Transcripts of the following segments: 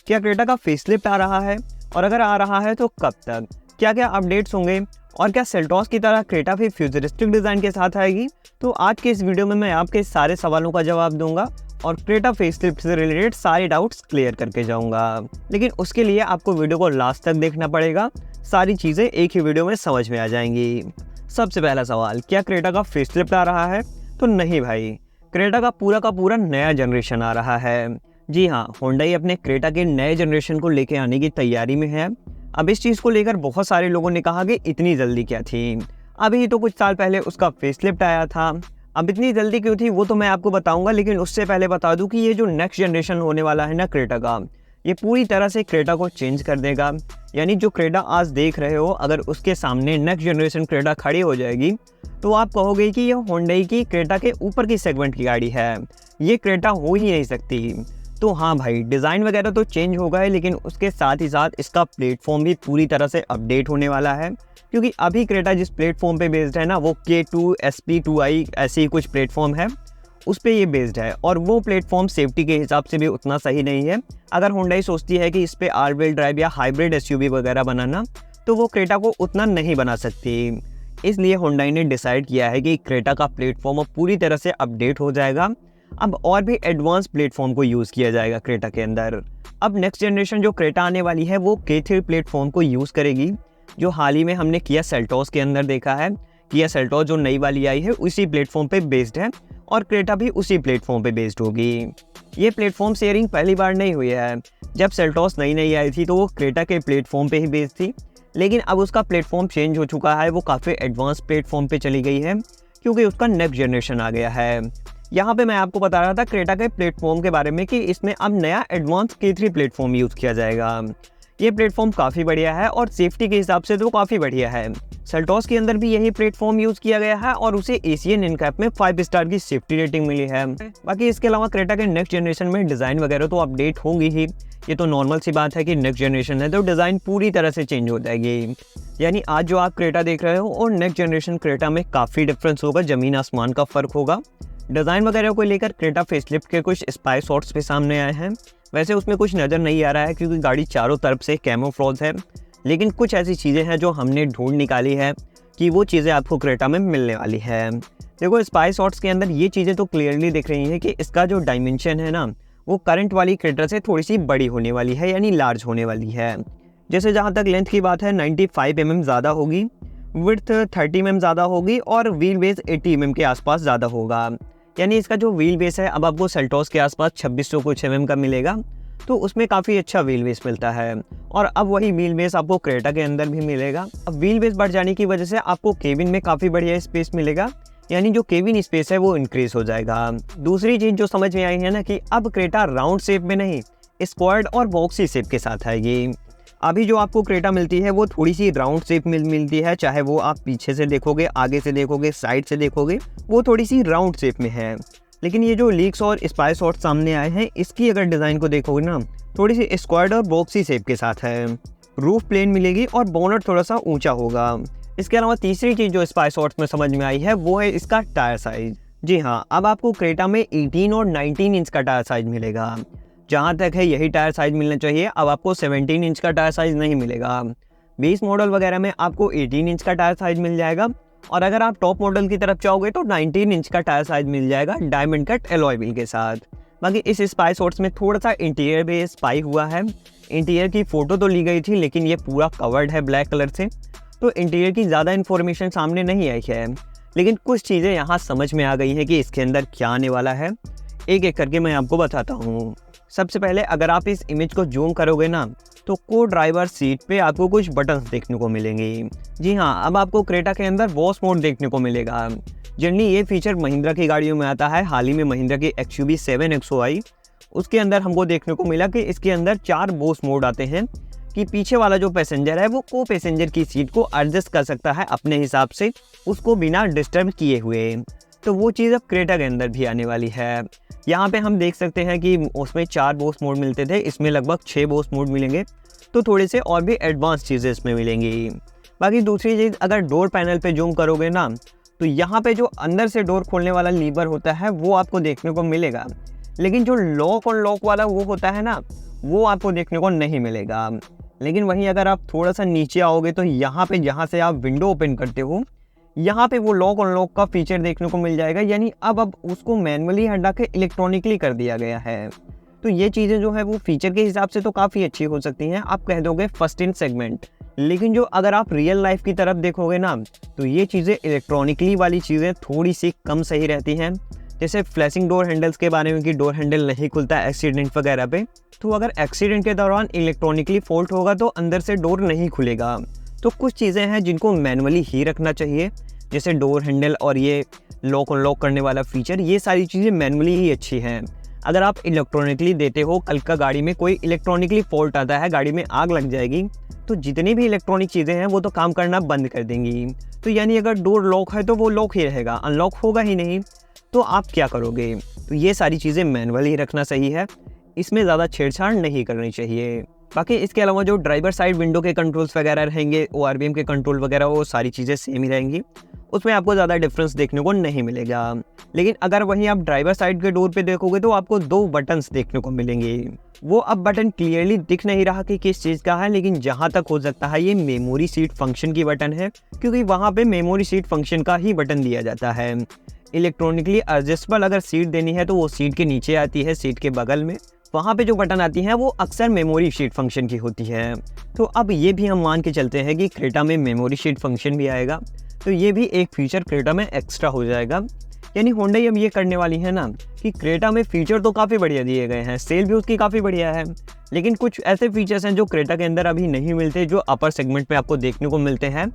क्या क्रेटा का फेसलिफ्ट आ रहा है, और अगर आ रहा है तो कब तक, क्या क्या अपडेट्स होंगे, और क्या सेल्टॉस की तरह क्रेटा भी फ्यूचरिस्टिक डिज़ाइन के साथ आएगी। तो आज के इस वीडियो में मैं आपके सारे सवालों का जवाब दूंगा और क्रेटा फेसलिफ्ट से रिलेटेड सारे डाउट्स क्लियर करके जाऊंगा। लेकिन उसके लिए आपको वीडियो को लास्ट तक देखना पड़ेगा, सारी चीज़ें एक ही वीडियो में समझ में आ जाएंगी। सबसे पहला सवाल, क्या क्रेटा का फेसलिफ्ट आ रहा है? तो नहीं भाई, क्रेटा का पूरा नया जनरेशन आ रहा है। जी हाँ, होंडा अपने क्रेटा के नए जनरेशन को लेके आने की तैयारी में है। अब इस चीज़ को लेकर बहुत सारे लोगों ने कहा कि इतनी जल्दी क्या थी, अभी तो कुछ साल पहले उसका फेसलिफ्ट आया था, अब इतनी जल्दी क्यों थी वो तो मैं आपको बताऊंगा। लेकिन उससे पहले बता दूं कि ये जो नेक्स्ट जनरेशन होने वाला है ना क्रेटा का, ये पूरी तरह से क्रेटा को चेंज कर देगा। यानी जो क्रेटा आज देख रहे हो, अगर उसके सामने नेक्स्ट जनरेशन क्रेटा खड़ी हो जाएगी तो आप कहोगे कि ये होंडा की क्रेटा के ऊपर की सेगमेंट की गाड़ी है, ये क्रेटा हो ही नहीं सकती। तो हाँ भाई, डिज़ाइन वगैरह तो चेंज होगा है, लेकिन उसके साथ ही साथ इसका प्लेटफॉर्म भी पूरी तरह से अपडेट होने वाला है। क्योंकि अभी क्रेटा जिस प्लेटफॉर्म पे बेस्ड है ना, वो K2 SP2i ऐसे ही कुछ प्लेटफॉर्म है, उस पे ये बेस्ड है। और वो प्लेटफॉर्म सेफ्टी के हिसाब से भी उतना सही नहीं है। अगर होंडा सोचती है कि इस पे ऑल व्हील ड्राइव या हाइब्रिड SUV वगैरह बनाना, तो वो क्रेटा को उतना नहीं बना सकती। इसलिए होंडा ने डिसाइड किया है कि क्रेटा का प्लेटफॉर्म अब पूरी तरह से अपडेट हो जाएगा। अब और भी एडवांस प्लेटफॉर्म को यूज़ किया जाएगा क्रेटा के अंदर। अब नेक्स्ट जनरेशन जो क्रेटा आने वाली है वो K3 प्लेटफॉर्म को यूज़ करेगी, जो हाल ही में हमने किया सेल्टॉस के अंदर देखा है। किया सेल्टॉस जो नई वाली आई है उसी प्लेटफॉर्म पे बेस्ड है, और क्रेटा भी उसी प्लेटफॉर्म पे बेस्ड होगी। ये प्लेटफॉर्म शेयरिंग पहली बार नहीं हुई है। जब सेल्टॉस नई आई थी तो वो क्रेटा के प्लेटफॉर्म पे ही बेस्ड थी, लेकिन अब उसका प्लेटफॉर्म चेंज हो चुका है, वो काफ़ी एडवांस प्लेटफॉर्म पे चली गई है, क्योंकि उसका नेक्स्ट जनरेशन आ गया है। यहाँ पे मैं आपको बता रहा था क्रेटा के प्लेटफॉर्म के बारे में कि इसमें अब नया एडवांस K3 प्लेटफॉर्म यूज़ किया जाएगा। ये प्लेटफॉर्म काफ़ी बढ़िया है और सेफ्टी के हिसाब से तो काफ़ी बढ़िया है। सेल्टॉस के अंदर भी यही प्लेटफॉर्म यूज़ किया गया है और उसे एशियन इनकैप में 5 स्टार की सेफ्टी रेटिंग मिली है। बाकी इसके अलावा क्रेटा के नेक्स्ट जनरेशन में डिज़ाइन वगैरह तो अपडेट होंगी ही। ये तो नॉर्मल सी बात है कि नेक्स्ट जनरेशन है तो डिज़ाइन पूरी तरह से चेंज हो जाएगी। यानी आज जो आप क्रेटा देख रहे हो और नेक्स्ट जनरेशन क्रेटा में काफ़ी डिफरेंस होगा, ज़मीन आसमान का फ़र्क होगा। डिज़ाइन वगैरह को लेकर क्रेटा फेसलिफ्ट के कुछ स्पाई शॉट्स भी सामने आए हैं। वैसे उसमें कुछ नज़र नहीं आ रहा है क्योंकि गाड़ी चारों तरफ से कैमोफ्लेज है, लेकिन कुछ ऐसी चीज़ें हैं जो हमने ढूंढ निकाली है कि वो चीज़ें आपको क्रेटा में मिलने वाली है। देखो, स्पाई शॉट्स के अंदर ये चीज़ें तो क्लियरली दिख रही हैं कि इसका जो डायमेंशन है ना, वो करंट वाली क्रेटा से थोड़ी सी बड़ी होने वाली है, यानी लार्ज होने वाली है। जैसे जहाँ तक लेंथ की बात है 95 mm ज़्यादा होगी, विड्थ 30 mm ज़्यादा होगी और व्हील बेस 80 mm के आसपास ज़्यादा होगा। यानी इसका जो व्हील बेस है अब आपको सेल्टॉस के आसपास 2600 कुछ mm का मिलेगा, तो उसमें काफ़ी अच्छा व्हील बेस मिलता है। और अब वही व्हील बेस आपको क्रेटा के अंदर भी मिलेगा। अब व्हील बेस बढ़ जाने की वजह से आपको केबिन में काफ़ी बढ़िया स्पेस मिलेगा, यानी जो केबिन स्पेस है वो इंक्रीज हो जाएगा। दूसरी चीज़ जो समझ में आई है ना कि अब क्रेटा राउंड शेप में नहीं, स्क्वायर्ड और बॉक्सी शेप के साथ आएगी। अभी जो आपको क्रेटा मिलती है वो थोड़ी सी राउंड शेप में मिलती है, चाहे वो आप पीछे से देखोगे, आगे से देखोगे, साइड से देखोगे, वो थोड़ी सी राउंड शेप में है। लेकिन ये जो लीक्स और स्पाई शॉट्स सामने आए हैं, इसकी अगर डिज़ाइन को देखोगे ना, थोड़ी सी स्क्वायर्ड और बॉक्सी शेप के साथ है। रूफ प्लेन मिलेगी और बोनट थोड़ा सा ऊंचा होगा। इसके अलावा तीसरी चीज़ जो स्पाई शॉट्स में समझ में आई है वो है इसका टायर साइज। जी हाँ, अब आपको क्रेटा में 18 और 19 इंच का टायर साइज मिलेगा। जहाँ तक है यही टायर साइज मिलना चाहिए, अब आपको 17 इंच का टायर साइज नहीं मिलेगा। 20 मॉडल वगैरह में आपको 18 इंच का टायर साइज मिल जाएगा, और अगर आप टॉप मॉडल की तरफ चाहोगे तो 19 इंच का टायर साइज मिल जाएगा डायमंड कट एलॉय व्हील के साथ। बाकी इस स्पाई शॉट्स में थोड़ा सा इंटीरियर भी स्पाई हुआ है। इंटीरियर की फ़ोटो तो ली गई थी, लेकिन ये पूरा कवर्ड है ब्लैक कलर से, तो इंटीरियर की ज़्यादा इन्फॉर्मेशन सामने नहीं आई है। लेकिन कुछ चीज़ें यहाँ समझ में आ गई हैं कि इसके अंदर क्या आने वाला है। एक एक करके मैं आपको बताता हूँ। सबसे पहले अगर आप इस इमेज को जूम करोगे ना, तो को ड्राइवर सीट पे आपको कुछ बटन्स देखने को मिलेंगे। जी हाँ, अब आपको क्रेटा के अंदर वॉश मोड देखने को मिलेगा। जनरली ये फीचर महिंद्रा की गाड़ियों में आता है। हाल ही में महिंद्रा की XUV 7XO आई, उसके अंदर हमको देखने को मिला कि इसके अंदर 4 वॉश मोड आते हैं कि पीछे वाला जो पैसेंजर है वो को पैसेंजर की सीट को एडजस्ट कर सकता है अपने हिसाब से, उसको बिना डिस्टर्ब किए हुए। तो वो चीज़ अब क्रेटा के अंदर भी आने वाली है। यहाँ पे हम देख सकते हैं कि उसमें 4 बोस मोड मिलते थे, इसमें लगभग 6 बोस मोड मिलेंगे, तो थोड़े से और भी एडवांस चीज़ें इसमें मिलेंगी। बाकी दूसरी चीज़, अगर डोर पैनल पे जूम करोगे ना, तो यहाँ पे जो अंदर से डोर खोलने वाला लीवर होता है वो आपको देखने को मिलेगा, लेकिन जो लॉक और लॉक वाला वो होता है ना, वो आपको देखने को नहीं मिलेगा। लेकिन वहीं अगर आप थोड़ा सा नीचे आओगे तो यहाँ पे जहाँ से आप विंडो ओपन करते हो, यहाँ पे वो लॉक अनलॉक का फीचर देखने को मिल जाएगा, यानी अब उसको मैनुअली हटा के इलेक्ट्रॉनिकली कर दिया गया है। तो ये चीज़ें जो है वो फीचर के हिसाब से तो काफ़ी अच्छी हो सकती हैं, आप कह दोगे फर्स्ट इन सेगमेंट। लेकिन जो अगर आप रियल लाइफ की तरफ देखोगे ना, तो ये चीज़ें इलेक्ट्रॉनिकली वाली चीज़ें थोड़ी सी कम सही रहती हैं। जैसे फ्लैशिंग डोर हैंडल्स के बारे में कि डोर हैंडल नहीं खुलता एक्सीडेंट वगैरह पे, तो अगर एक्सीडेंट के दौरान इलेक्ट्रॉनिकली फॉल्ट होगा तो अंदर से डोर नहीं खुलेगा। तो कुछ चीज़ें हैं जिनको मैनुअली ही रखना चाहिए, जैसे डोर हैंडल और ये लॉक अनलॉक करने वाला फीचर, ये सारी चीज़ें मैनुअली ही अच्छी हैं। अगर आप इलेक्ट्रॉनिकली देते हो, कल का गाड़ी में कोई इलेक्ट्रॉनिकली फॉल्ट आता है, गाड़ी में आग लग जाएगी, तो जितनी भी इलेक्ट्रॉनिक चीज़ें हैं वो तो काम करना बंद कर देंगी। तो यानी अगर डोर लॉक है तो वो लॉक ही रहेगा, अनलॉक होगा ही नहीं, तो आप क्या करोगे? तो ये सारी चीज़ें मैनुअल ही रखना सही है, इसमें ज़्यादा छेड़छाड़ नहीं करनी चाहिए। बाकी इसके अलावा जो ड्राइवर साइड विंडो के कंट्रोल्स वगैरह रहेंगे, ORVM के कंट्रोल वगैरह, वो सारी चीज़ें सेम ही रहेंगी, उसमें आपको ज़्यादा डिफरेंस देखने को नहीं मिलेगा। लेकिन अगर वहीं आप ड्राइवर साइड के डोर पे देखोगे तो आपको 2 बटन्स देखने को मिलेंगे। वो अब बटन क्लियरली दिख नहीं रहा कि किस चीज़ का है, लेकिन जहाँ तक हो सकता है ये मेमोरी सीट फंक्शन की बटन है, क्योंकि वहाँ पे मेमोरी सीट फंक्शन का ही बटन दिया जाता है। इलेक्ट्रॉनिकली एडजस्टेबल अगर सीट देनी है तो वो सीट के नीचे आती है, सीट के बगल में, वहाँ पे जो बटन आती हैं वो अक्सर मेमोरी शीट फंक्शन की होती है। तो अब ये भी हम मान के चलते हैं कि क्रेटा में मेमोरी शीट फंक्शन भी आएगा, तो ये भी एक फीचर क्रेटा में एक्स्ट्रा हो जाएगा। यानी होंडा अब ये करने वाली है ना कि क्रेटा में फीचर तो काफ़ी बढ़िया दिए गए हैं, सेल भी उसकी काफ़ी बढ़िया है, लेकिन कुछ ऐसे फीचर्स हैं जो क्रेटा के अंदर अभी नहीं मिलते, जो अपर सेगमेंट में आपको देखने को मिलते हैं।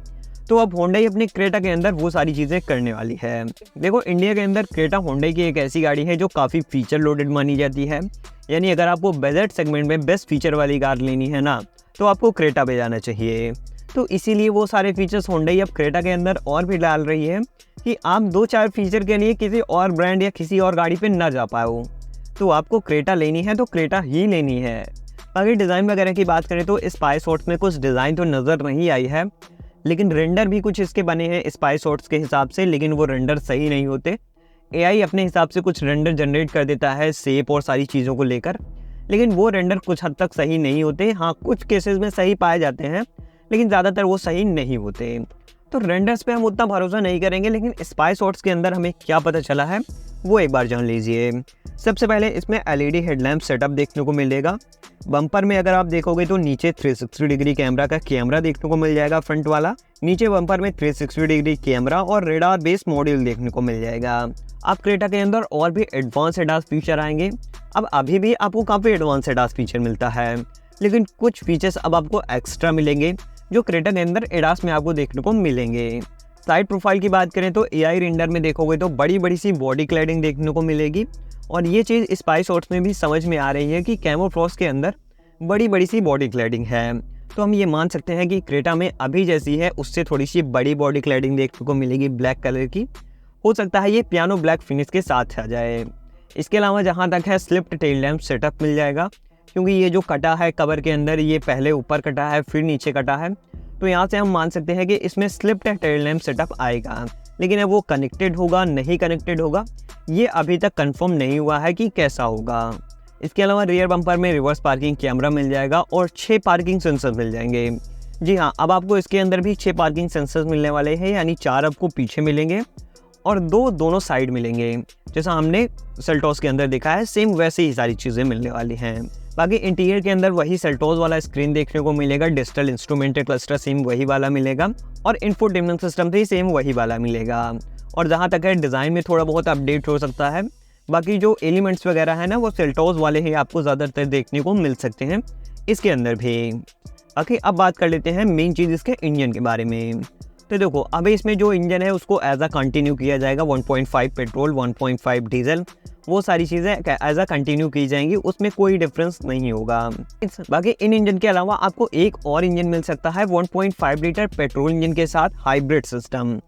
तो अब होंडा अपने क्रेटा के अंदर वो सारी चीज़ें करने वाली है। देखो, इंडिया के अंदर क्रेटा होंडा की एक ऐसी गाड़ी है जो काफ़ी फीचर लोडेड मानी जाती है। यानी अगर आपको बजट सेगमेंट में बेस्ट फीचर वाली कार लेनी है ना, तो आपको क्रेटा पे जाना चाहिए। तो इसीलिए वो सारे फीचर्स होंडा अब क्रेटा के अंदर और भी डाल रही है कि आप 2-4 फीचर के लिए किसी और ब्रांड या किसी और गाड़ी पे ना जा पाओ। तो आपको क्रेटा लेनी है तो क्रेटा ही लेनी है। अगर डिज़ाइन वगैरह की बात करें तो स्पाइस हॉट्स में कुछ डिज़ाइन तो नज़र नहीं आई है, लेकिन रेंडर भी कुछ इसके बने हैं स्पाइस हॉट्स के हिसाब से, लेकिन वो रेंडर सही नहीं होते। AI अपने हिसाब से कुछ रेंडर जनरेट कर देता है शेप और सारी चीज़ों को लेकर, लेकिन वो रेंडर कुछ हद तक सही नहीं होते। हाँ, कुछ केसेस में सही पाए जाते हैं, लेकिन ज़्यादातर वो सही नहीं होते। तो रेंडर्स पे हम उतना भरोसा नहीं करेंगे, लेकिन स्पाइस हॉट्स के अंदर हमें क्या पता चला है वो एक बार जान लीजिए। सबसे पहले इसमें LED हेडलैम्प सेटअप देखने को मिलेगा। बम्पर में अगर आप देखोगे तो नीचे 360 डिग्री कैमरा का कैमरा देखने को मिल जाएगा, फ्रंट वाला। नीचे बम्पर में 360 डिग्री कैमरा और रेडार बेस मॉड्यूल देखने को मिल जाएगा। अब क्रेटा के अंदर और भी एडवांस एडास फीचर आएंगे। अब अभी भी आपको काफ़ी एडवांस एडास फीचर मिलता है, लेकिन कुछ फीचर्स अब आपको एक्स्ट्रा मिलेंगे जो क्रेटा के अंदर एडास में आपको देखने को मिलेंगे। साइड प्रोफाइल की बात करें तो AI रेंडर में देखोगे तो बड़ी बड़ी सी बॉडी क्लैडिंग देखने को मिलेगी, और ये चीज़ स्पाइस हॉट्स में भी समझ में आ रही है कि कैमोफ्रॉस्ट के अंदर बड़ी बड़ी सी बॉडी क्लैडिंग है। तो हम ये मान सकते हैं कि क्रेटा में अभी जैसी है उससे थोड़ी सी बड़ी बॉडी क्लैडिंग देखने को मिलेगी ब्लैक कलर की। हो सकता है ये पियानो ब्लैक फिनिश के साथ आ जाए। इसके अलावा जहाँ तक है स्लिप्ड टेल लैम्प सेटअप मिल जाएगा, क्योंकि ये जो कटा है कवर के अंदर, ये पहले ऊपर कटा है फिर नीचे कटा है, तो यहाँ से हम मान सकते हैं कि इसमें स्लिप्ड टेल लैम्प सेटअप आएगा। लेकिन अब वो कनेक्टेड होगा नहीं कनेक्टेड होगा ये अभी तक कंफर्म नहीं हुआ है कि कैसा होगा। इसके अलावा रियर बम्पर में रिवर्स पार्किंग कैमरा मिल जाएगा और 6 पार्किंग सेंसर मिल जाएंगे। जी हाँ, अब आपको इसके अंदर भी 6 पार्किंग सेंसर मिलने वाले हैं, यानी 4 आपको पीछे मिलेंगे और 2 दोनों साइड मिलेंगे। जैसा हमने सेल्टॉस के अंदर देखा है सेम वैसे ही सारी चीज़ें मिलने वाली हैं। बाकी इंटीरियर के अंदर वही सेल्टॉस वाला स्क्रीन देखने को मिलेगा, डिजिटल इंस्ट्रूमेंटेड क्लस्टर सेम वही वाला मिलेगा और इंफोटेनमेंट सिस्टम भी सेम वही वाला मिलेगा। और जहाँ तक है डिज़ाइन में थोड़ा बहुत अपडेट हो सकता है, बाकी जो एलिमेंट्स वगैरह है ना वो सेल्टॉस वाले ही आपको ज़्यादातर देखने को मिल सकते हैं इसके अंदर भी। बाकी अब बात कर लेते हैं मेन चीज़ इसके इंजन के बारे में। तो देखो, अभी इसमें जो इंजन है उसको एज अ कंटिन्यू किया जाएगा, 1.5 पेट्रोल 1.5 डीजल, वो सारी चीज़ें एज अ कंटिन्यू की जाएंगी, उसमें कोई डिफरेंस नहीं होगा। बाकी इन इंजन के अलावा आपको एक और इंजन मिल सकता है 1.5 लीटर पेट्रोल इंजन के साथ हाइब्रिड सिस्टम।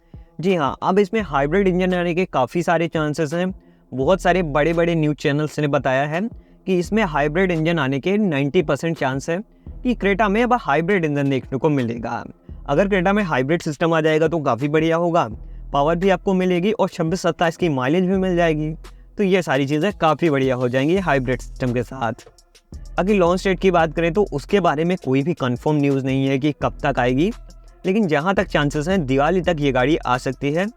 जी हाँ, अब इसमें हाइब्रिड इंजन आने के काफ़ी सारे चांसेस हैं। बहुत सारे बड़े बड़े न्यूज़ चैनल्स ने बताया है कि इसमें हाइब्रिड इंजन आने के 90% चांस है कि क्रेटा में अब हाइब्रिड इंजन देखने को मिलेगा। अगर क्रेटा में हाइब्रिड सिस्टम आ जाएगा तो काफ़ी बढ़िया होगा, पावर भी आपको मिलेगी और 26-27 की माइलेज भी मिल जाएगी। तो ये सारी चीज़ें काफ़ी बढ़िया हो जाएंगी हाइब्रिड सिस्टम के साथ। बाकी लॉन्च डेट की बात करें तो उसके बारे में कोई भी कंफर्म न्यूज़ नहीं है कि कब तक आएगी, लेकिन जहाँ तक चांसेस हैं दिवाली तक ये गाड़ी आ सकती है,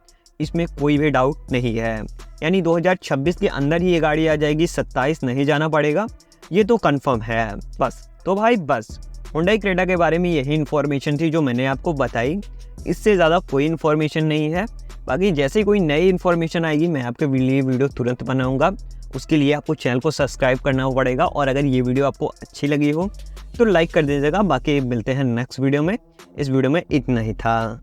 इसमें कोई भी डाउट नहीं है। यानी 2026 के अंदर ही ये गाड़ी आ जाएगी, 27 नहीं जाना पड़ेगा, ये तो कंफर्म है। बस तो भाई बस हुंडई क्रेटा के बारे में यही इन्फॉर्मेशन थी जो मैंने आपको बताई, इससे ज़्यादा कोई इन्फॉर्मेशन नहीं है। बाकी जैसे ही कोई नई इन्फॉर्मेशन आएगी मैं आपके लिए वीडियो तुरंत बनाऊंगा, उसके लिए आपको चैनल को सब्सक्राइब करना पड़ेगा। और अगर ये वीडियो आपको अच्छी लगी हो तो लाइक कर दीजिएगा। बाकी मिलते हैं नेक्स्ट वीडियो में, इस वीडियो में इतना ही था।